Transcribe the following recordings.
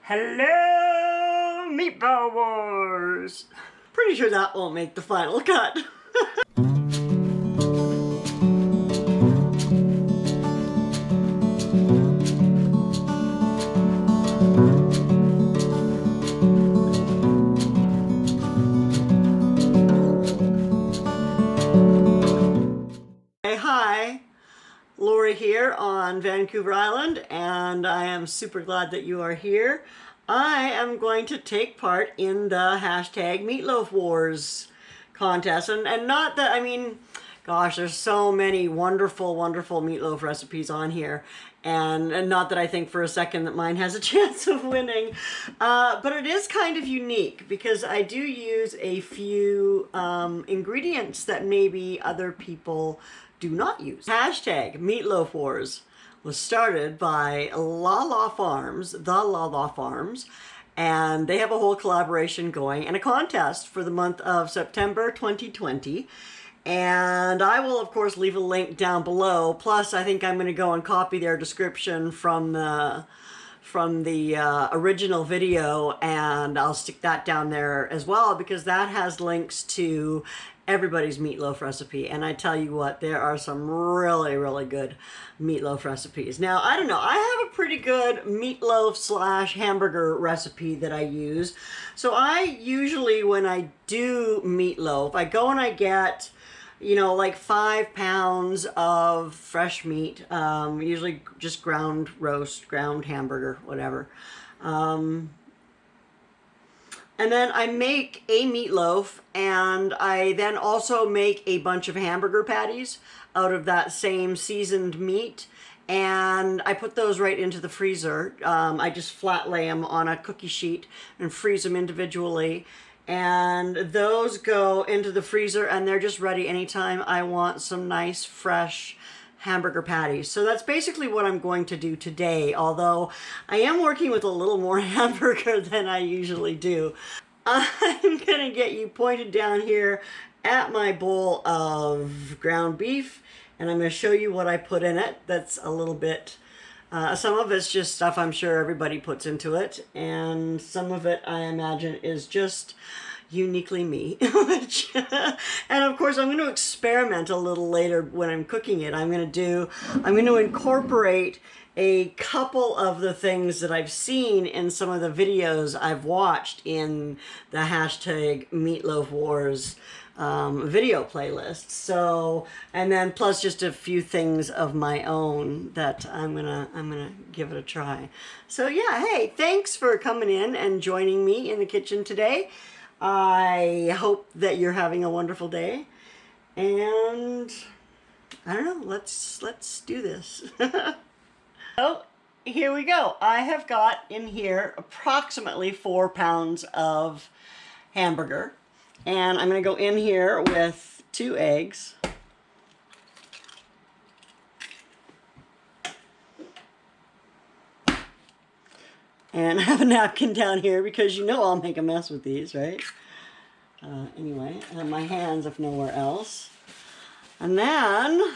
Hello, Meatloaf Wars! Pretty sure that won't make the final cut. Hi, Lorrie here on Vancouver Island, and I am super glad that you are here. I am going to take part in the hashtag Meatloaf Wars contest, and not that, I mean, gosh, there's so many wonderful, wonderful meatloaf recipes on here, and not that I think for a second that mine has a chance of winning, but it is kind of unique because I do use a few ingredients that maybe other people do not use. Hashtag Meatloaf Wars was started by Lala Farms, the Lala Farms, and they have a whole collaboration going and a contest for the month of September 2020. And I will, of course, leave a link down below. Plus, I think I'm going to go and copy their description from the original video, and I'll stick that down there as well because that has links to everybody's meatloaf recipe. And I tell you what, there are some really, really good meatloaf recipes. Now, I don't know, I have a pretty good meatloaf slash hamburger recipe that I use. So I usually, when I do meatloaf, I go and I get, you know, like 5 pounds of fresh meat, usually just ground roast, ground hamburger, whatever. And then I make a meatloaf, and I then also make a bunch of hamburger patties out of that same seasoned meat, and I put those right into the freezer. I just flat lay them on a cookie sheet and freeze them individually, and those go into the freezer, and they're just ready anytime I want some nice fresh hamburger patties. So that's basically what I'm going to do today, although I am working with a little more hamburger than I usually do. I'm gonna get you pointed down here at my bowl of ground beef, and I'm gonna show you what I put in it. That's a little bit, some of it's just stuff I'm sure everybody puts into it, and some of it I imagine is just uniquely me. And of course I'm going to experiment a little later when I'm cooking it. I'm going to incorporate a couple of the things that I've seen in some of the videos I've watched in the hashtag Meatloaf Wars video playlist. So, and then plus just a few things of my own that I'm gonna give it a try. So yeah, hey, thanks for coming in and joining me in the kitchen today. I hope that you're having a wonderful day, and I don't know, let's do this. So here we go. I have got in here approximately 4 pounds of hamburger, and I'm going to go in here with 2 eggs. And I have a napkin down here because you know I'll make a mess with these, right? Anyway, I have my hands if nowhere else. And then,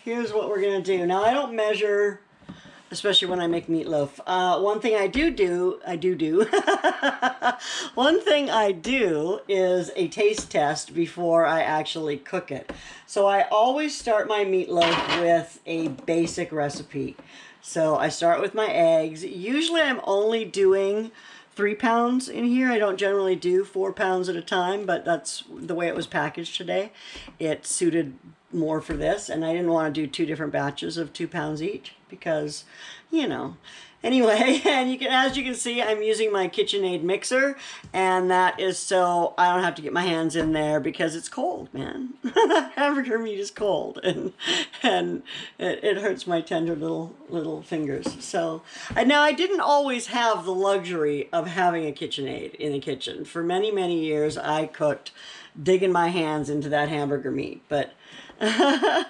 here's what we're going to do. Now, I don't measure, especially when I make meatloaf. One thing I do, one thing I do is a taste test before I actually cook it. So I always start my meatloaf with a basic recipe. So I start with my eggs. Usually I'm only doing 3 pounds in here. I don't generally do 4 pounds at a time, but that's the way it was packaged today. It suited more for this, and I didn't want to do 2 different batches of 2 pounds each because, you know. Anyway, and you can, as you can see, I'm using my KitchenAid mixer, and that is so I don't have to get my hands in there because it's cold, man. Hamburger meat is cold, and it hurts my tender little fingers. So, now I didn't always have the luxury of having a KitchenAid in the kitchen. For many, many years, I cooked digging my hands into that hamburger meat, but I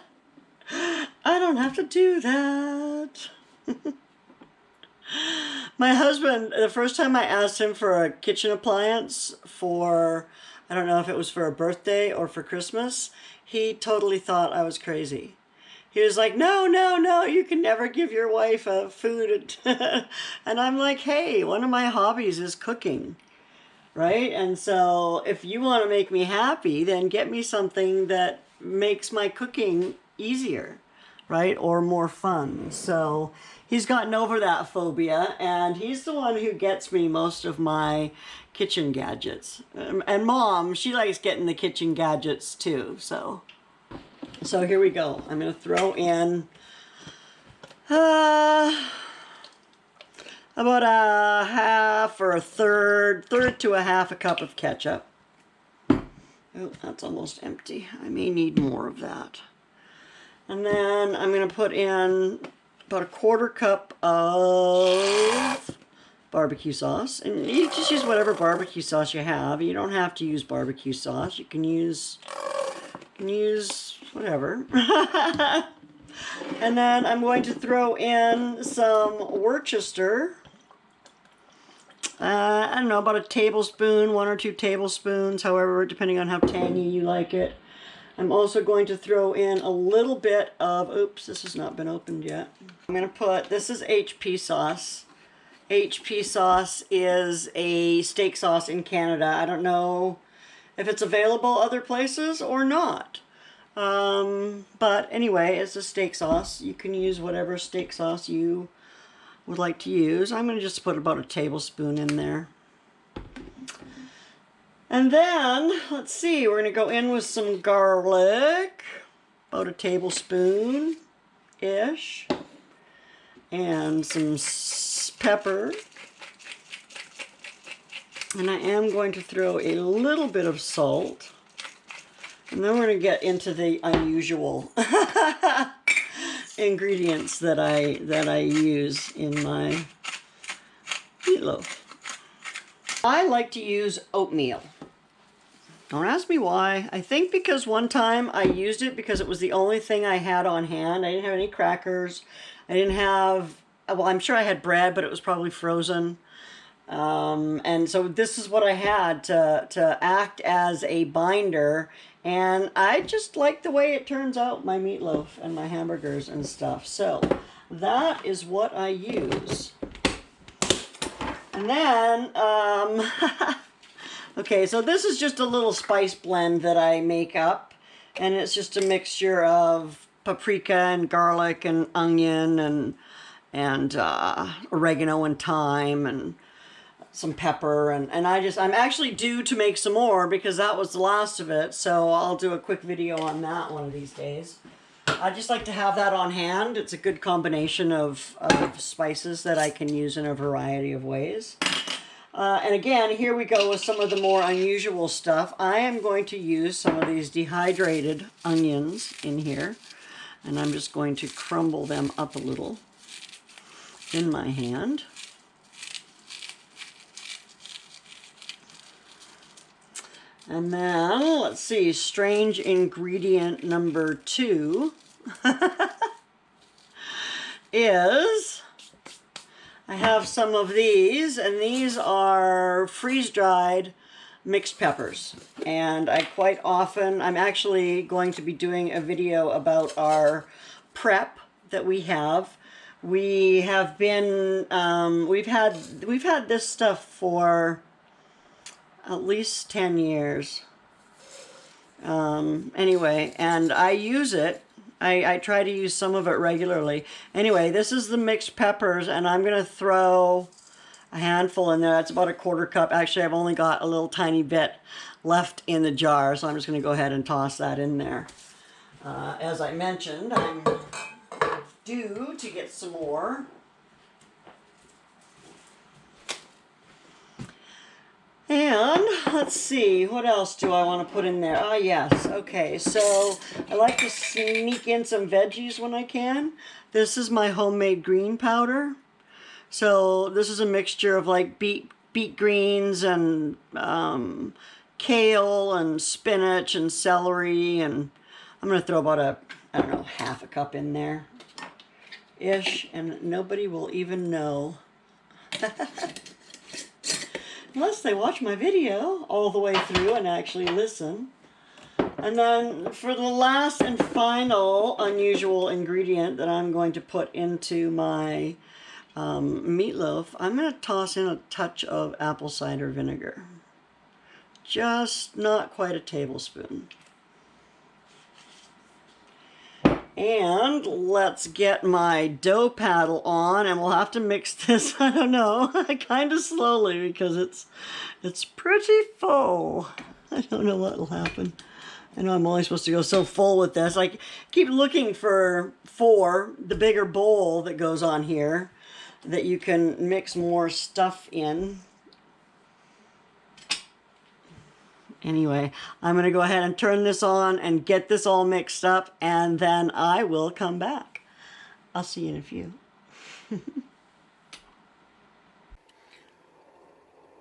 don't have to do that. My husband, the first time I asked him for a kitchen appliance for, I don't know if it was for a birthday or for Christmas, he totally thought I was crazy. he was like, no, no, no, you can never give your wife food. And I'm like, hey, one of my hobbies is cooking, right? And so if you want to make me happy, then get me something that makes my cooking easier, right? Or more fun. So he's gotten over that phobia, and he's the one who gets me most of my kitchen gadgets. And Mom, she likes getting the kitchen gadgets too. So here we go. I'm going to throw in about a half or a third to a half a cup of ketchup. Oh, that's almost empty. I may need more of that. And then I'm going to put in about a quarter cup of barbecue sauce. And you just use whatever barbecue sauce you have. You don't have to use barbecue sauce. You can use whatever. And then I'm going to throw in some Worcester. I don't know, about a tablespoon, 1 or 2 tablespoons, however, depending on how tangy you like it. I'm also going to throw in a little bit of, oops, this has not been opened yet. I'm going to put, this is HP sauce. HP sauce is a steak sauce in Canada. I don't know if it's available other places or not. But anyway, it's a steak sauce. You can use whatever steak sauce you would like to use. I'm going to just put about a tablespoon in there. And then, let's see, we're going to go in with some garlic, about a tablespoon-ish, and some pepper. And I am going to throw a little bit of salt. And then we're going to get into the unusual ingredients that I use in my meatloaf. I like to use oatmeal. Don't ask me why. I think because one time I used it because it was the only thing I had on hand. I didn't have any crackers. I didn't have, well, I'm sure I had bread, but it was probably frozen. And so this is what I had to act as a binder. And I just like the way it turns out, my meatloaf and my hamburgers and stuff. So that is what I use. And then, okay, so this is just a little spice blend that I make up. And it's just a mixture of paprika and garlic and onion and oregano and thyme and some pepper, and I'm actually due to make some more because that was the last of it, so I'll do a quick video on that one of these days. I just like to have that on hand. It's a good combination of spices that I can use in a variety of ways. And again, here we go with some of the more unusual stuff. I am going to use some of these dehydrated onions in here, and I'm just going to crumble them up a little in my hand. And then, let's see, strange ingredient number 2 is I have some of these, and these are freeze-dried mixed peppers. And I quite often, I'm actually going to be doing a video about our prep that we have. We have been, we've had this stuff for at least 10 years. Anyway, and I use it. I try to use some of it regularly. Anyway, this is the mixed peppers, and I'm going to throw a handful in there. That's about a quarter cup. Actually, I've only got a little tiny bit left in the jar, so I'm just going to go ahead and toss that in there. As I mentioned, I'm due to get some more. And let's see, what else do I want to put in there? Ah, yes, okay, so I like to sneak in some veggies when I can. This is my homemade green powder. So this is a mixture of like beet greens and kale and spinach and celery, and I'm going to throw about I don't know, half a cup in there ish, and nobody will even know. Unless they watch my video all the way through and actually listen. And then for the last and final unusual ingredient that I'm going to put into my meatloaf, I'm going to toss in a touch of apple cider vinegar. Just not quite a tablespoon. And let's get my dough paddle on, and we'll have to mix this, I don't know, kind of slowly because it's pretty full. I don't know what will happen. I know I'm only supposed to go so full with this. I keep looking for the bigger bowl that goes on here that you can mix more stuff in. Anyway, I'm going to go ahead and turn this on and get this all mixed up, and then I will come back. I'll see you in a few.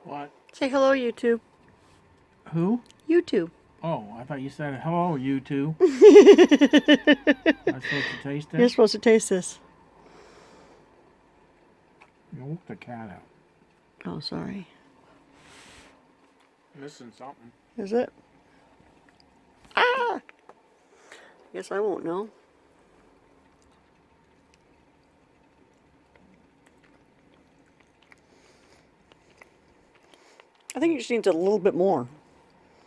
What? Say hello, YouTube. Who? YouTube. Oh, I thought you said hello, you two. I'm supposed to taste it? You're supposed to taste this. You woke the cat out. Oh, sorry. Missing something. Is it? Ah! Guess I won't know. I think it just needs a little bit more.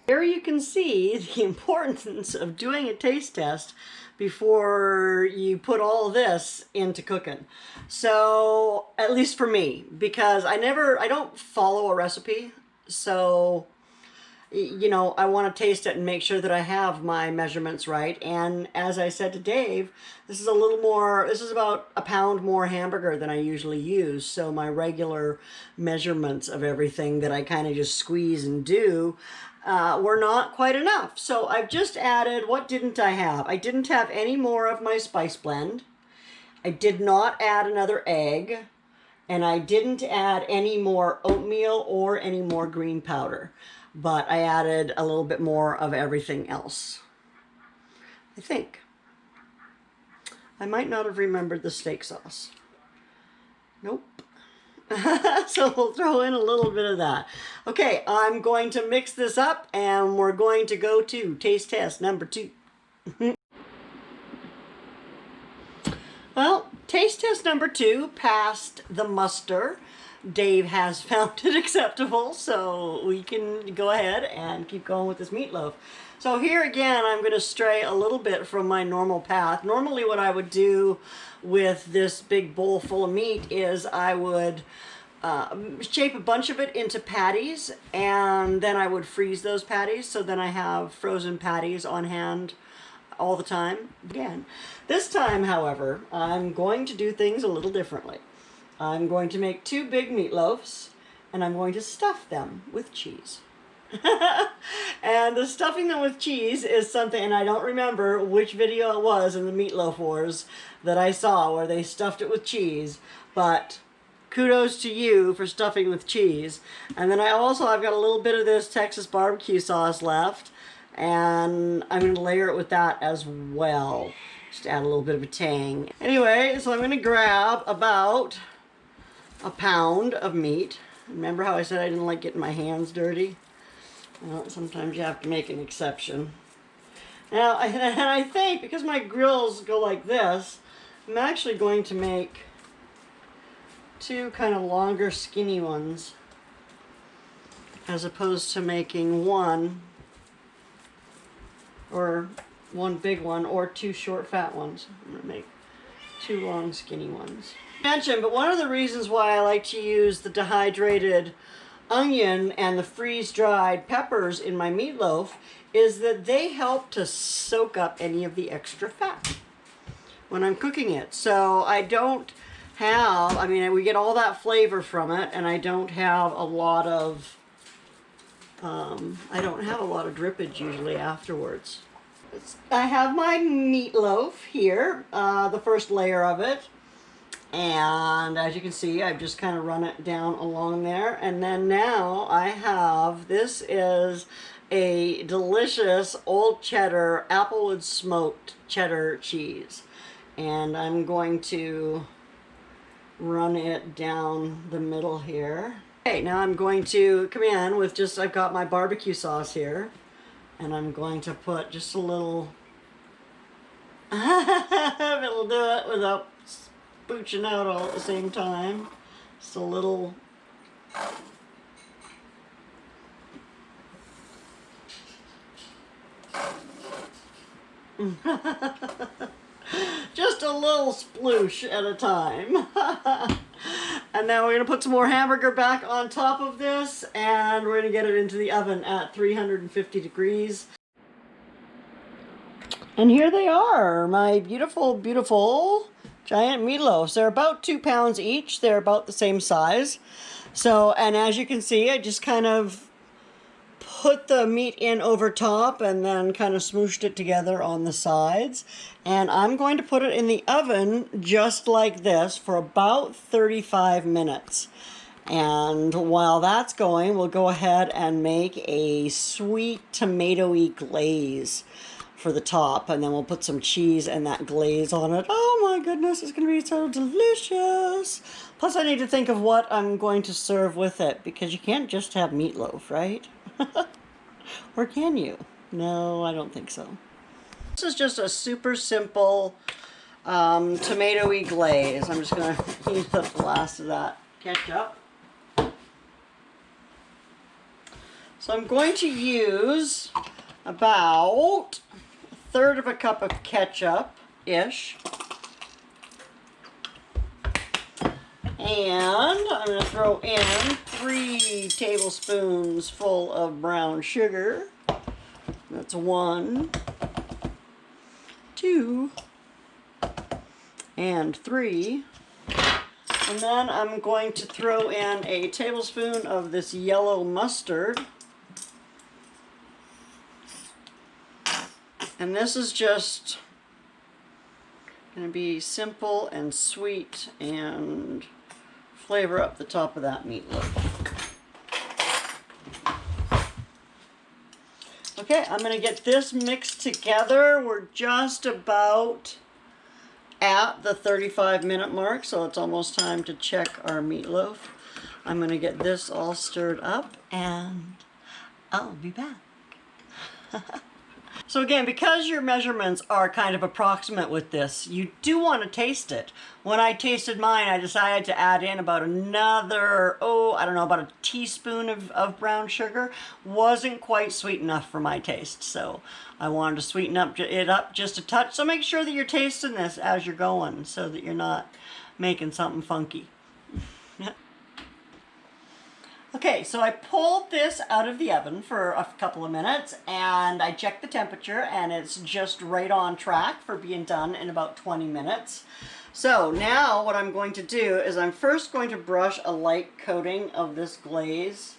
Here you can see the importance of doing a taste test before you put all this into cooking. So, at least for me, because I don't follow a recipe, so you know, I want to taste it and make sure that I have my measurements right. And as I said to Dave, this is about a pound more hamburger than I usually use. So my regular measurements of everything that I kind of just squeeze and do were not quite enough. So I've just added, what didn't I have? I didn't have any more of my spice blend. I did not add another egg. And I didn't add any more oatmeal or any more green powder. But I added a little bit more of everything else, I think. I might not have remembered the steak sauce. Nope. So we'll throw in a little bit of that. Okay, I'm going to mix this up and we're going to go to taste test number 2. Well, taste test number 2 passed the muster. Dave has found it acceptable, so we can go ahead and keep going with this meatloaf. So here again, I'm going to stray a little bit from my normal path. Normally what I would do with this big bowl full of meat is I would shape a bunch of it into patties, and then I would freeze those patties, so then I have frozen patties on hand all the time. Again, this time, however, I'm going to do things a little differently. I'm going to make 2 big meatloafs, and I'm going to stuff them with cheese. And the stuffing them with cheese is something, and I don't remember which video it was in the Meatloaf Wars that I saw where they stuffed it with cheese, but kudos to you for stuffing with cheese. And then I've got a little bit of this Texas barbecue sauce left, and I'm going to layer it with that as well, just to add a little bit of a tang. Anyway, so I'm going to grab about a pound of meat. Remember how I said I didn't like getting my hands dirty? Well, sometimes you have to make an exception. Now, and I think because my grills go like this, I'm actually going to make 2 kind of longer skinny ones as opposed to making one big one or 2 short fat ones. I'm going to make 2 long skinny ones. But one of the reasons why I like to use the dehydrated onion and the freeze-dried peppers in my meatloaf is that they help to soak up any of the extra fat when I'm cooking it. So I don't have, we get all that flavor from it, and I don't have a lot of drippage usually afterwards. I have my meatloaf here, the first layer of it. And as you can see, I've just kind of run it down along there. And then now I have, this is a delicious old cheddar, applewood smoked cheddar cheese. And I'm going to run it down the middle here. Okay, now I'm going to come in with I've got my barbecue sauce here. And I'm going to put just a little, it'll do it without spooching out all at the same time. Just a little. Just a little sploosh at a time. And now we're going to put some more hamburger back on top of this, and we're going to get it into the oven at 350 degrees. And here they are, my beautiful, beautiful giant meatloafs. They're about 2 pounds each. They're about the same size. So, and as you can see, I just kind of put the meat in over top and then kind of smooshed it together on the sides. And I'm going to put it in the oven just like this for about 35 minutes. And while that's going, we'll go ahead and make a sweet tomatoey glaze for the top, and then we'll put some cheese and that glaze on it. Oh my goodness, it's gonna be so delicious. Plus I need to think of what I'm going to serve with it, because you can't just have meatloaf, right? Or can you? No, I don't think so. This is just a super simple tomatoey glaze. I'm just gonna use up the last of that ketchup. So I'm going to use about 1/3 of a cup of ketchup-ish. And I'm going to throw in 3 tablespoons full of brown sugar. That's 1, 2, and 3. And then I'm going to throw in a tablespoon of this yellow mustard. And this is just going to be simple and sweet and flavor up the top of that meatloaf. Okay, I'm going to get this mixed together. We're just about at the 35-minute mark, so it's almost time to check our meatloaf. I'm going to get this all stirred up and I'll be back. So again, because your measurements are kind of approximate with this, you do want to taste it. When I tasted mine, I decided to add in about another, about a teaspoon of brown sugar. Wasn't quite sweet enough for my taste, so I wanted to sweeten it up just a touch. So make sure that you're tasting this as you're going so that you're not making something funky. Okay, so I pulled this out of the oven for a couple of minutes and I checked the temperature and it's just right on track for being done in about 20 minutes. So now what I'm going to do is I'm first going to brush a light coating of this glaze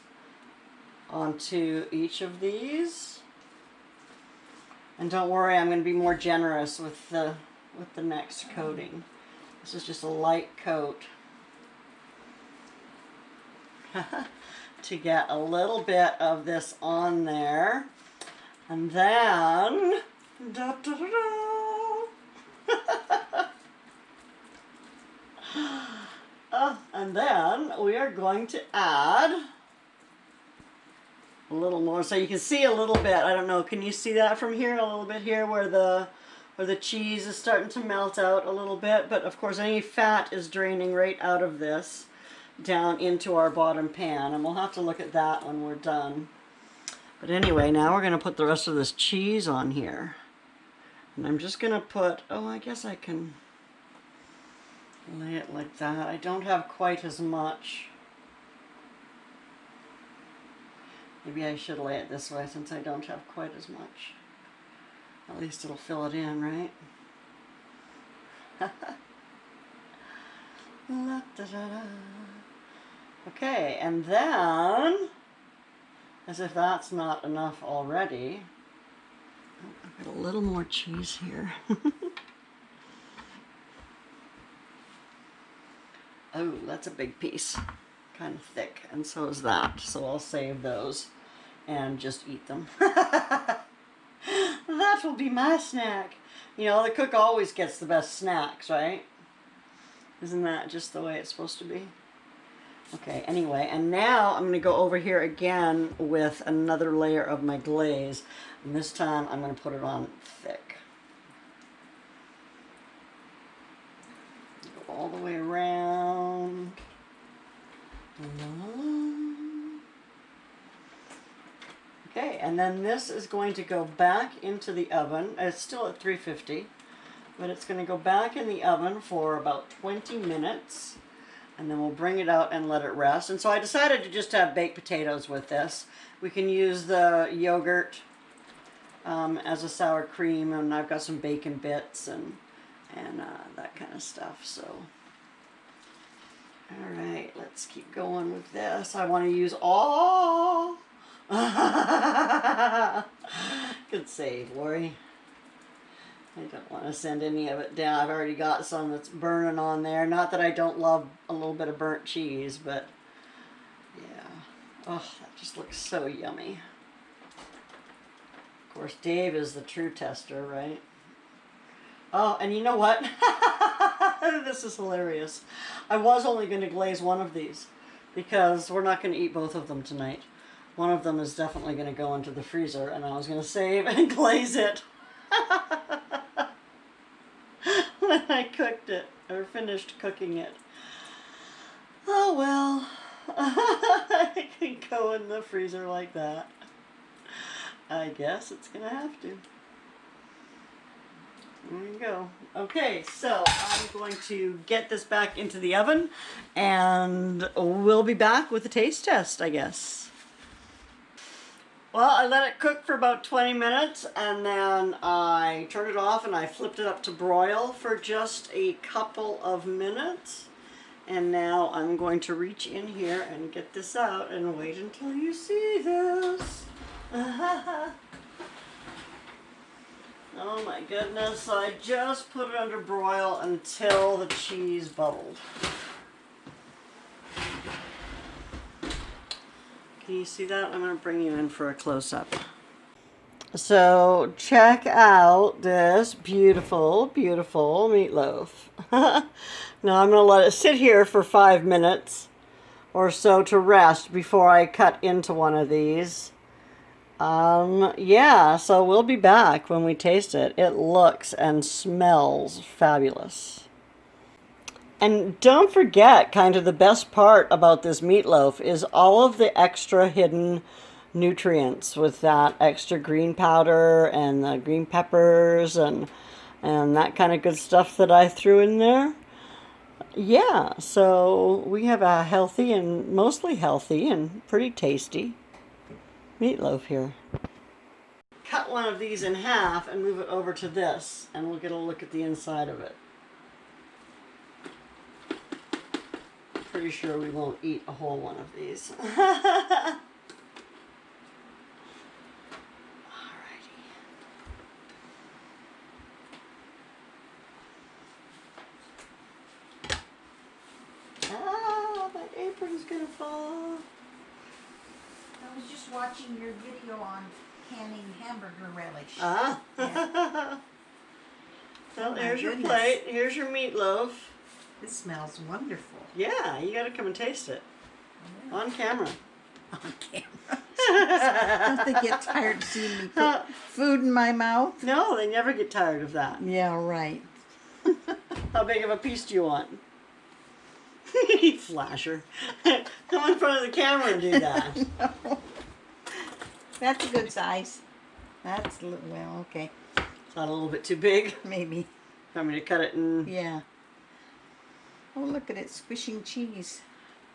onto each of these. And don't worry, I'm going to be more generous with the next coating. This is just a light coat. To get a little bit of this on there, and then and then we are going to add a little more, so you can see a little bit. I don't know, can you see that from here? A little bit here where the cheese is starting to melt out a little bit, but of course any fat is draining right out of this down into our bottom pan, and we'll have to look at that when we're done. But anyway, now we're going to put the rest of this cheese on here. And I'm just going to put, I guess I can lay it like that. I don't have quite as much. Maybe I should lay it this way since I don't have quite as much. At least it'll fill it in, right? La, da, da, da. Okay, and then, as if that's not enough already, I've got a little more cheese here. Oh, that's a big piece, kind of thick, and so is that. So I'll save those and just eat them. That will be my snack. You know, the cook always gets the best snacks, right? Isn't that just the way it's supposed to be? Okay, anyway, and now I'm going to go over here again with another layer of my glaze. And this time I'm going to put it on thick. Go all the way around. Okay, and then this is going to go back into the oven. It's still at 350, but it's going to go back in the oven for about 20 minutes. And then we'll bring it out and let it rest. And so I decided to just have baked potatoes with this. We can use the yogurt as a sour cream, and I've got some bacon bits and that kind of stuff. So, all right, let's keep going with this. I want to use all. Good save, Lorrie. I don't want to send any of it down. I've already got some that's burning on there. Not that I don't love a little bit of burnt cheese, but yeah. Oh, that just looks so yummy. Of course, Dave is the true tester, right? Oh, and you know what? This is hilarious. I was only going to glaze one of these because we're not going to eat both of them tonight. One of them is definitely going to go into the freezer, and I was going to save and glaze it. When I cooked it, or finished cooking it. Oh well, it can go in the freezer like that. I guess it's gonna have to. There you go. Okay, so I'm going to get this back into the oven, and we'll be back with the taste test, I guess. Well, I let it cook for about 20 minutes, and then I turned it off and I flipped it up to broil for just a couple of minutes. And now I'm going to reach in here and get this out and wait until you see this. Oh my goodness, I just put it under broil until the cheese bubbled. Can you see that? I'm going to bring you in for a close-up. So check out this beautiful, beautiful meatloaf. Now I'm going to let it sit here for 5 minutes or so to rest before I cut into one of these. Yeah, so we'll be back when we taste it. It looks and smells fabulous. And don't forget, kind of the best part about this meatloaf is all of the extra hidden nutrients with that extra green powder and the green peppers and that kind of good stuff that I threw in there. Yeah, so we have a healthy and mostly healthy and pretty tasty meatloaf here. Cut one of these in half and move it over to this, and we'll get a look at the inside of it. Pretty sure we won't eat a whole one of these. Alrighty. Ah, my apron's gonna fall. I was just watching your video on canning hamburger relish. Ah. Yeah. Well, Oh, there's your goodness. plate. Here's your meatloaf. It smells wonderful. Yeah, you gotta come and taste it. Yeah. On camera. On camera. Don't they get tired of seeing me put food in my mouth? No, they never get tired of that. Yeah, right. How big of a piece do you want? Flasher. Come in front of the camera and do that. No. That's a good size. That's, well, okay. Is that a little bit too big? Maybe. Want me to cut it in? Yeah. Oh, look at it squishing cheese.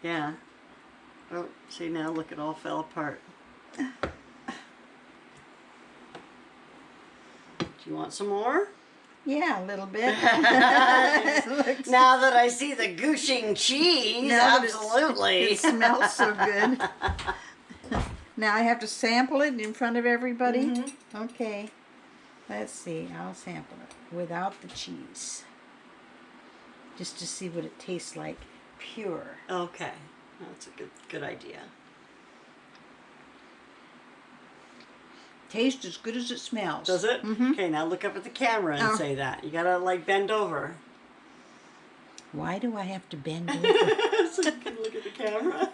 Yeah. Oh, see now, look, it all fell apart. Do you want some more? Yeah, a little bit. Now that I see the gooshing cheese, Now that absolutely. It smells so good. Now I have to sample it in front of everybody? Mm-hmm. Okay. Let's see. I'll sample it without the cheese. Just to see what it tastes like. Pure. Okay. That's a good idea. Tastes as good as it smells. Does it? Mm-hmm. Okay, now look up at the camera and say that. You gotta like bend over. Why do I have to bend over? So you can look at the camera.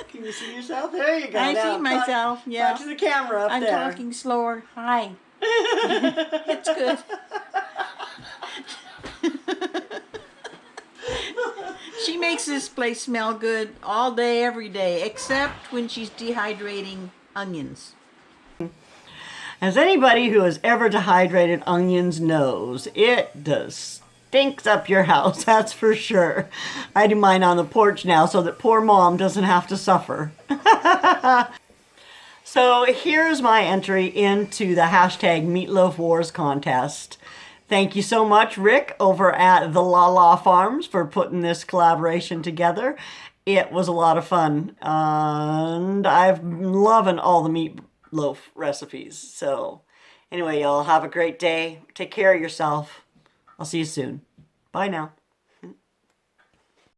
Can you see yourself? There you go. I Now, see myself. Yeah. Talk to the camera up I'm there. talking slower. Hi. It's good. She makes this place smell good all day, every day, except when she's dehydrating onions. As anybody who has ever dehydrated onions knows, it does stinks up your house, that's for sure. I do mine on the porch now so that poor mom doesn't have to suffer. So here's my entry into the hashtag Meatloaf Wars contest. Thank you so much, Rick, over at the Lala Farms for putting this collaboration together. It was a lot of fun, and I'm loving all the meatloaf recipes. So anyway, y'all have a great day. Take care of yourself. I'll see you soon. Bye now.